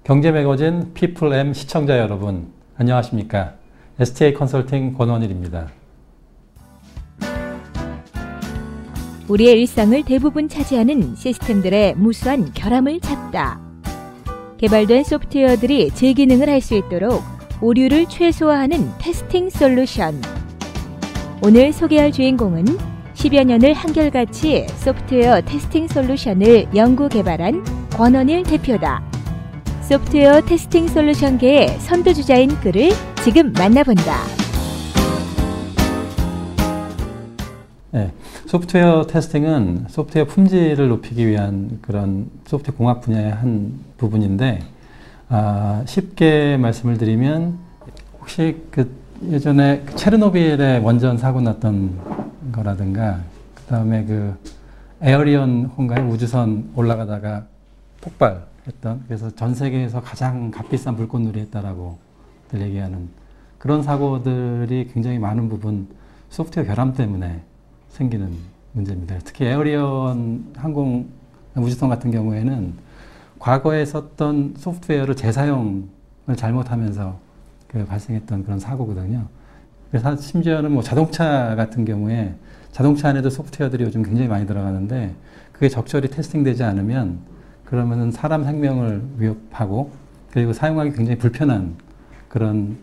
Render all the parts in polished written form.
경제 매거진 피플M 시청자 여러분, 안녕하십니까? STA 컨설팅 권원일입니다. 우리의 일상을 대부분 차지하는 시스템들의 무수한 결함을 찾다. 개발된 소프트웨어들이 제 기능을 할 수 있도록 오류를 최소화하는 테스팅 솔루션. 오늘 소개할 주인공은 10여 년을 한결같이 소프트웨어 테스팅 솔루션을 연구 개발한 권원일 대표다. 소프트웨어 테스팅 솔루션계의 선두주자인 그를 지금 만나본다. 네, 소프트웨어 테스팅은 소프트웨어 품질을 높이기 위한 그런 소프트웨어 공학 분야의 한 부분인데, 쉽게 말씀을 드리면 혹시 예전에 체르노빌에 원전 사고 났던 거라든가, 그 다음에 에어리언 호인가요? 우주선 올라가다가 폭발했던, 그래서 전 세계에서 가장 값비싼 불꽃놀이 했다라고 얘기하는 그런 사고들이 굉장히 많은 부분 소프트웨어 결함 때문에 생기는 문제입니다. 특히 에어리언 항공 우주선 같은 경우에는 과거에 썼던 소프트웨어를 재사용을 잘못하면서 발생했던 그런 사고거든요. 그래서 심지어는 뭐 자동차 같은 경우에 자동차 안에도 소프트웨어들이 요즘 굉장히 많이 들어가는데, 그게 적절히 테스팅되지 않으면 그러면은 사람 생명을 위협하고, 그리고 사용하기 굉장히 불편한 그런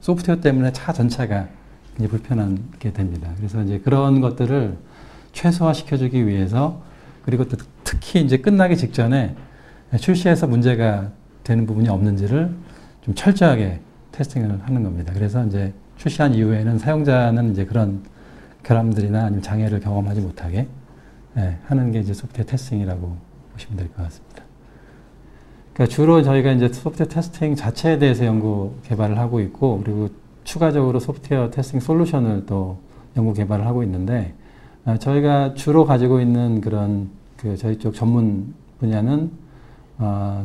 소프트웨어 때문에 차 전체가 굉장히 불편하게 됩니다. 그래서 이제 그런 것들을 최소화시켜주기 위해서, 그리고 또 특히 이제 끝나기 직전에 출시해서 문제가 되는 부분이 없는지를 좀 철저하게 테스팅을 하는 겁니다. 그래서 이제 출시한 이후에는 사용자는 이제 그런 결함들이나 아니면 장애를 경험하지 못하게 하는 게 이제 소프트웨어 테스팅이라고 보시면 될 것 같습니다. 그러니까 주로 저희가 이제 소프트웨어 테스팅 자체에 대해서 연구 개발을 하고 있고, 그리고 추가적으로 소프트웨어 테스팅 솔루션을 또 연구 개발을 하고 있는데, 저희가 주로 가지고 있는 그런 저희 쪽 전문 분야는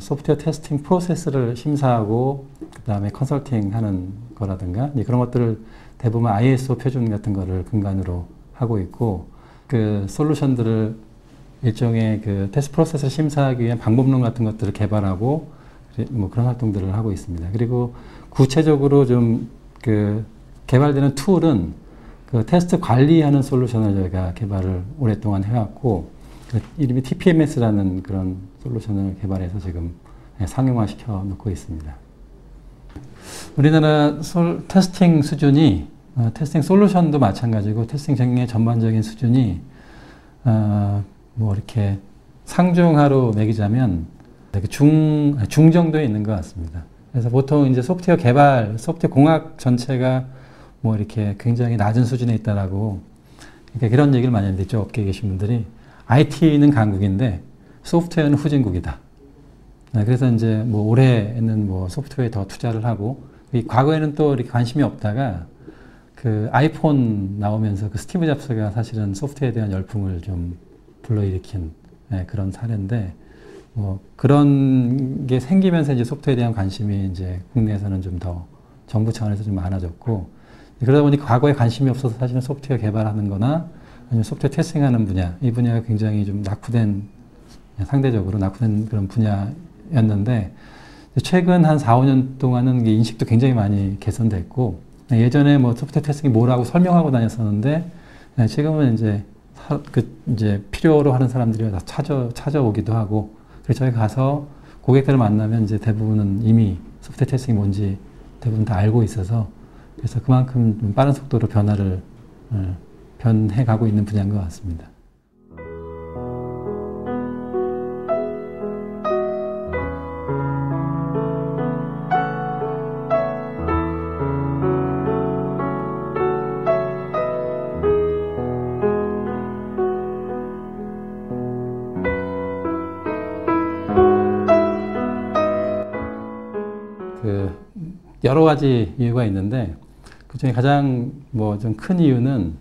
소프트웨어 테스팅 프로세스를 심사하고 그 다음에 컨설팅 하는 거라든가, 그런 것들을 대부분 ISO 표준 같은 거를 근간으로 하고 있고, 솔루션들을 일종의 테스트 프로세스를 심사하기 위한 방법론 같은 것들을 개발하고 뭐 그런 활동들을 하고 있습니다. 그리고 구체적으로 좀 개발되는 툴은 테스트 관리하는 솔루션을 저희가 개발을 오랫동안 해왔고, 이름이 TPMS라는 그런 솔루션을 개발해서 지금 상용화시켜 놓고 있습니다. 우리나라 테스팅 수준이, 테스팅 솔루션도 마찬가지고 테스팅 전공의 전반적인 수준이 뭐 이렇게 상중하로 매기자면 중 정도에 있는 것 같습니다. 그래서 보통 이제 소프트웨어 개발, 소프트웨어 공학 전체가 뭐 이렇게 굉장히 낮은 수준에 있다라고, 그러니까 그런 얘기를 많이 하는데, 이쪽 업계에 계신 분들이 IT는 강국인데 소프트웨어는 후진국이다. 그래서 이제 뭐 올해는 뭐 소프트웨어에 더 투자를 하고, 과거에는 또 이렇게 관심이 없다가 아이폰 나오면서 스티브 잡스가 사실은 소프트웨어에 대한 열풍을 좀 불러일으킨 그런 사례인데, 뭐 그런 게 생기면서 이제 소프트웨어에 대한 관심이 이제 국내에서는 좀 더 정부 차원에서 좀 많아졌고, 그러다 보니까 과거에 관심이 없어서 사실은 소프트웨어 개발하는 거나 아니면 소프트웨어 테스팅하는 분야, 이 분야가 굉장히 좀 상대적으로 낙후된 그런 분야였는데, 최근 한 4, 5년 동안은 인식도 굉장히 많이 개선됐고, 예전에 뭐 소프트웨어 테스팅이 뭐라고 설명하고 다녔었는데, 지금은 이제 필요로 하는 사람들이 다 찾아오기도 하고, 그래서 저희 가서 고객들을 만나면 이제 대부분은 이미 소프트웨어 테스팅이 뭔지 대부분 다 알고 있어서, 그래서 그만큼 좀 빠른 속도로 변해가고 있는 분야인 것 같습니다. 여러 가지 이유가 있는데, 그 중에 가장 뭐 좀 큰 이유는,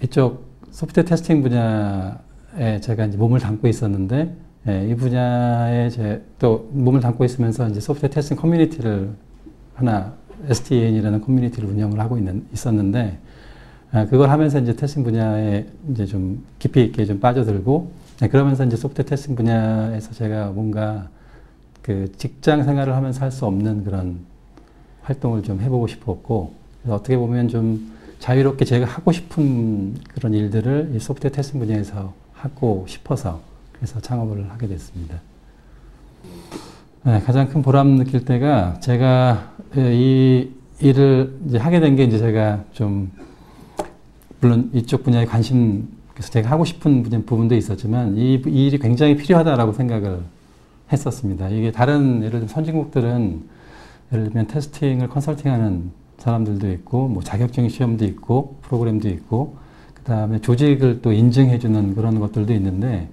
이쪽 소프트웨어 테스팅 분야에 제가 이제 몸을 담고 있었는데, 이 분야에 또 몸을 담고 있으면서 이제 소프트웨어 테스팅 커뮤니티를 하나, STAN이라는 커뮤니티를 운영을 하고 있었는데, 그걸 하면서 이제 테스팅 분야에 이제 좀 깊이 있게 좀 빠져들고, 그러면서 이제 소프트웨어 테스팅 분야에서 제가 뭔가 그 직장 생활을 하면서 할 수 없는 그런 활동을 좀 해보고 싶었고, 그래서 어떻게 보면 좀 자유롭게 제가 하고 싶은 그런 일들을 이 소프트웨어 테스팅 분야에서 하고 싶어서 그래서 창업을 하게 됐습니다. 가장 큰 보람 느낄 때가 제가 이 일을 이제 하게 된 게 이제 제가 좀 물론 이쪽 분야에 관심 그래서 제가 하고 싶은 부분도 있었지만 이 일이 굉장히 필요하다라고 생각을 했었습니다. 이게 다른 예를 들면 선진국들은 예를 들면 테스팅을 컨설팅하는 사람들도 있고 뭐 자격증 시험도 있고 프로그램도 있고 그 다음에 조직을 또 인증해주는 그런 것들도 있는데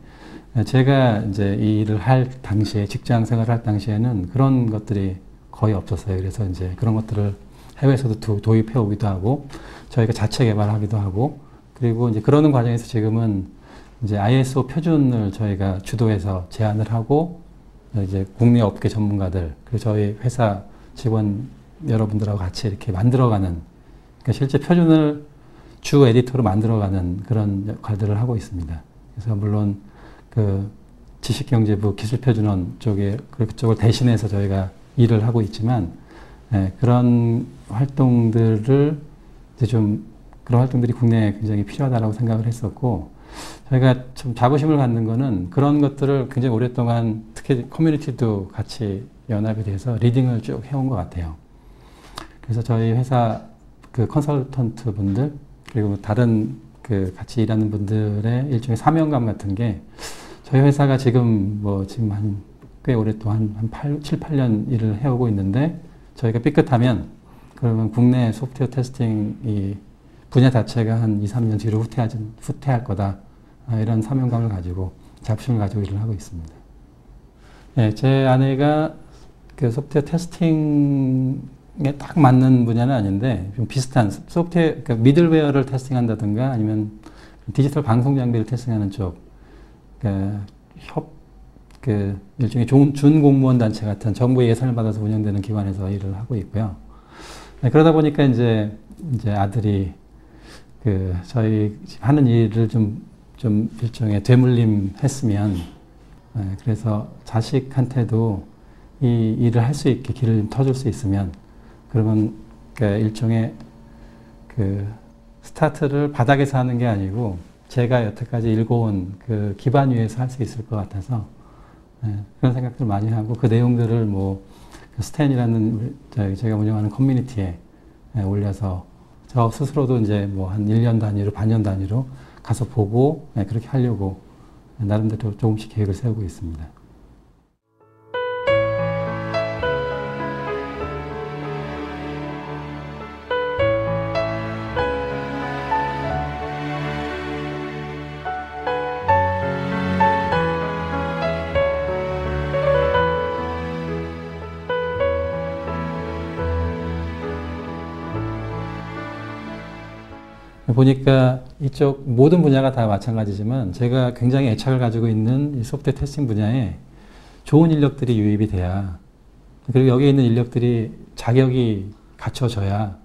제가 이제 이 일을 할 당시에 직장 생활을 할 당시에는 그런 것들이 거의 없었어요. 그래서 이제 그런 것들을 해외에서도 도입해 오기도 하고 저희가 자체 개발하기도 하고 그리고 이제 그러는 과정에서 지금은 이제 ISO 표준을 저희가 주도해서 제안을 하고 이제 국내 업계 전문가들 그리고 저희 회사 직원 여러분들하고 같이 이렇게 만들어가는 그러니까 실제 표준을 주 에디터로 만들어가는 그런 역할들을 하고 있습니다. 그래서 물론 그 지식경제부 기술표준원 쪽에 그쪽을 대신해서 저희가 일을 하고 있지만 그런 활동들을 이제 좀 그런 활동들이 국내에 굉장히 필요하다라고 생각을 했었고 저희가 좀 자부심을 갖는 거는 그런 것들을 굉장히 오랫동안 특히 커뮤니티도 같이 연합이 돼서 리딩을 쭉 해온 것 같아요. 그래서 저희 회사 그 컨설턴트 분들 그리고 다른 그 같이 일하는 분들의 일종의 사명감 같은 게 저희 회사가 지금 지금 꽤 오랫동안 한 7, 8년 일을 해오고 있는데 저희가 삐끗하면 그러면 국내 소프트웨어 테스팅 이 분야 자체가 한 2, 3년 뒤로 후퇴할 거다. 이런 사명감을 가지고 자부심을 가지고 일을 하고 있습니다. 제 아내가 그 소프트웨어 테스팅에 딱 맞는 분야는 아닌데 좀 비슷한 소프트웨어 그러니까 미들웨어를 테스팅한다든가 아니면 디지털 방송 장비를 테스팅하는 쪽 일종의 준공무원 단체 같은 정부의 예산을 받아서 운영되는 기관에서 일을 하고 있고요. 그러다 보니까 이제 아들이 저희 하는 일을 좀 일종의 되물림 했으면, 그래서 자식한테도 이 일을 할 수 있게 길을 좀 터줄 수 있으면, 그러면 일종의 스타트를 바닥에서 하는 게 아니고, 제가 여태까지 읽어온 그 기반 위에서 할 수 있을 것 같아서, 그런 생각들을 많이 하고, 그 내용들을 스탠이라는 제가 운영하는 커뮤니티에 올려서, 저 스스로도 이제 한 1년 단위로, 반년 단위로 가서 보고, 그렇게 하려고 나름대로 조금씩 계획을 세우고 있습니다. 보니까 이쪽 모든 분야가 다 마찬가지지만 제가 굉장히 애착을 가지고 있는 이 소프트웨어 테스팅 분야에 좋은 인력들이 유입이 돼야 그리고 여기에 있는 인력들이 자격이 갖춰져야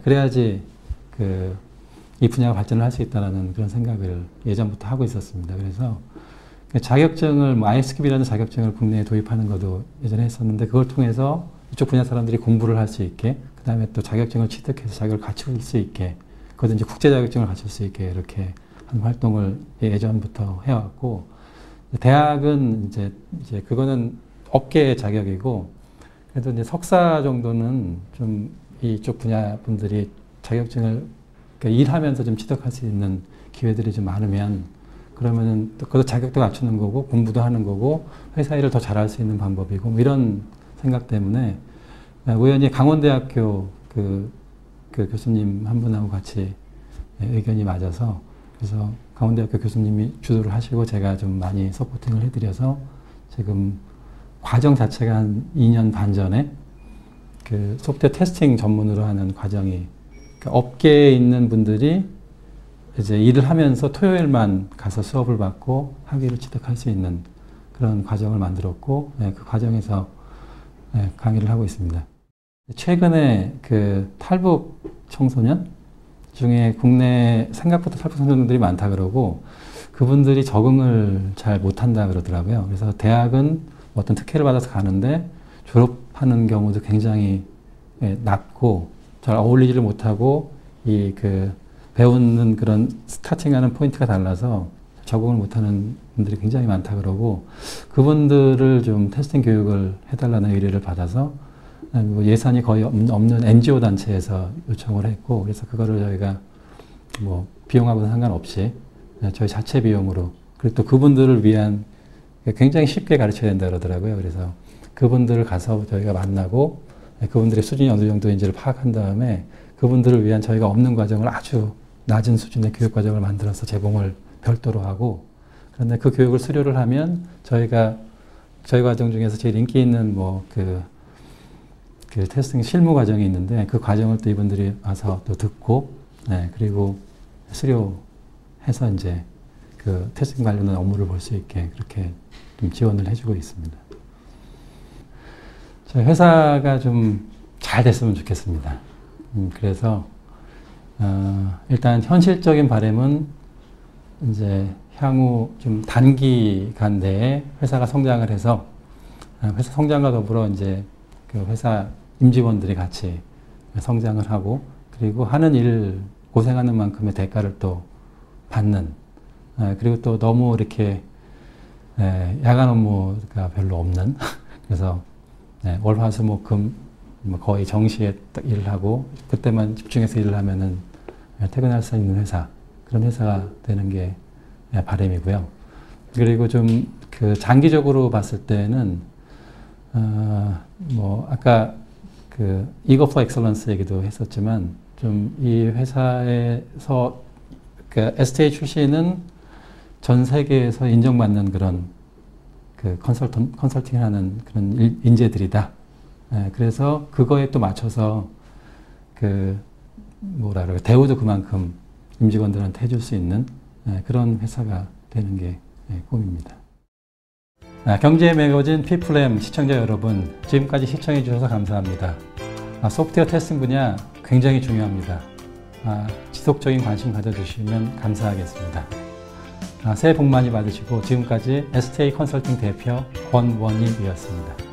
그래야지 이 분야가 발전을 할 수 있다는 그런 생각을 예전부터 하고 있었습니다. 그래서 자격증을 ISQB라는 자격증을 국내에 도입하는 것도 예전에 했었는데 그걸 통해서 이쪽 분야 사람들이 공부를 할 수 있게 그 다음에 또 자격증을 취득해서 자격을 갖출 수 있게 그것도 이제 국제 자격증을 갖출 수 있게 이렇게 하는 활동을 예전부터 해왔고, 대학은 이제 그거는 업계의 자격이고, 그래도 이제 석사 정도는 좀 이쪽 분야 분들이 자격증을 그러니까 일하면서 좀 취득할 수 있는 기회들이 좀 많으면, 그러면은 또 그것도 자격도 갖추는 거고, 공부도 하는 거고, 회사 일을 더 잘할 수 있는 방법이고, 이런 생각 때문에 우연히 강원대학교 그 교수님 한 분하고 같이 의견이 맞아서 그래서 강원대학교 교수님이 주도를 하시고 제가 좀 많이 서포팅을 해드려서 지금 과정 자체가 한 2년 반 전에 그 소프트웨어 테스팅 전문으로 하는 과정이 그러니까 업계에 있는 분들이 이제 일을 하면서 토요일만 가서 수업을 받고 학위를 취득할 수 있는 그런 과정을 만들었고 그 과정에서 강의를 하고 있습니다. 최근에 그 탈북 청소년 중에 국내 생각보다 탈북생들이 많다 그러고 그분들이 적응을 잘 못한다 그러더라고요. 그래서 대학은 어떤 특혜를 받아서 가는데 졸업하는 경우도 굉장히 낮고 잘 어울리지를 못하고 배우는 그런 스타팅하는 포인트가 달라서 적응을 못하는 분들이 굉장히 많다 그러고 그분들을 좀 테스팅 교육을 해달라는 의뢰를 받아서 예산이 거의 없는 NGO 단체에서 요청을 했고 그래서 그거를 저희가 뭐 비용하고는 상관없이 저희 자체 비용으로 그리고 또 그분들을 위한 굉장히 쉽게 가르쳐야 된다 그러더라고요. 그래서 그분들을 가서 저희가 만나고 그분들의 수준이 어느 정도인지를 파악한 다음에 그분들을 위한 저희가 없는 과정을 아주 낮은 수준의 교육 과정을 만들어서 제공을 별도로 하고 그런데 그 교육을 수료를 하면 저희 과정 중에서 제일 인기 있는 그 테스팅 실무 과정이 있는데 그 과정을 또 이분들이 와서 또 듣고 그리고 수료해서 이제 그 테스팅 관련된 업무를 볼 수 있게 그렇게 좀 지원을 해주고 있습니다. 저희 회사가 좀 잘 됐으면 좋겠습니다. 그래서 일단 현실적인 바람은 이제 향후 좀 단기간 내에 회사가 성장을 해서 회사 성장과 더불어 이제 그 회사 임직원들이 같이 성장을 하고 그리고 하는 일 고생하는 만큼의 대가를 또 받는 그리고 또 너무 이렇게 야간 업무가 별로 없는 그래서 월, 화, 수, 목, 금 거의 정시에 일을 하고 그때만 집중해서 일을 하면은 퇴근할 수 있는 회사 그런 회사가 되는 게 바람이고요. 그리고 좀 그 장기적으로 봤을 때는 아까 그 이거 포 엑셀런스 얘기도 했었지만 좀 이 회사에서 그 STA 출신은 전 세계에서 인정받는 그런 그 컨설팅을 하는 그런 인재들이다. 그래서 그거에 또 맞춰서 대우도 그만큼 임직원들한테 해줄 수 있는 그런 회사가 되는 게 꿈입니다. 경제 매거진 피플엠 시청자 여러분, 지금까지 시청해 주셔서 감사합니다. 소프트웨어 테스팅 분야 굉장히 중요합니다. 지속적인 관심 가져주시면 감사하겠습니다. 새해 복 많이 받으시고 지금까지 STA 컨설팅 대표 권원익이었습니다.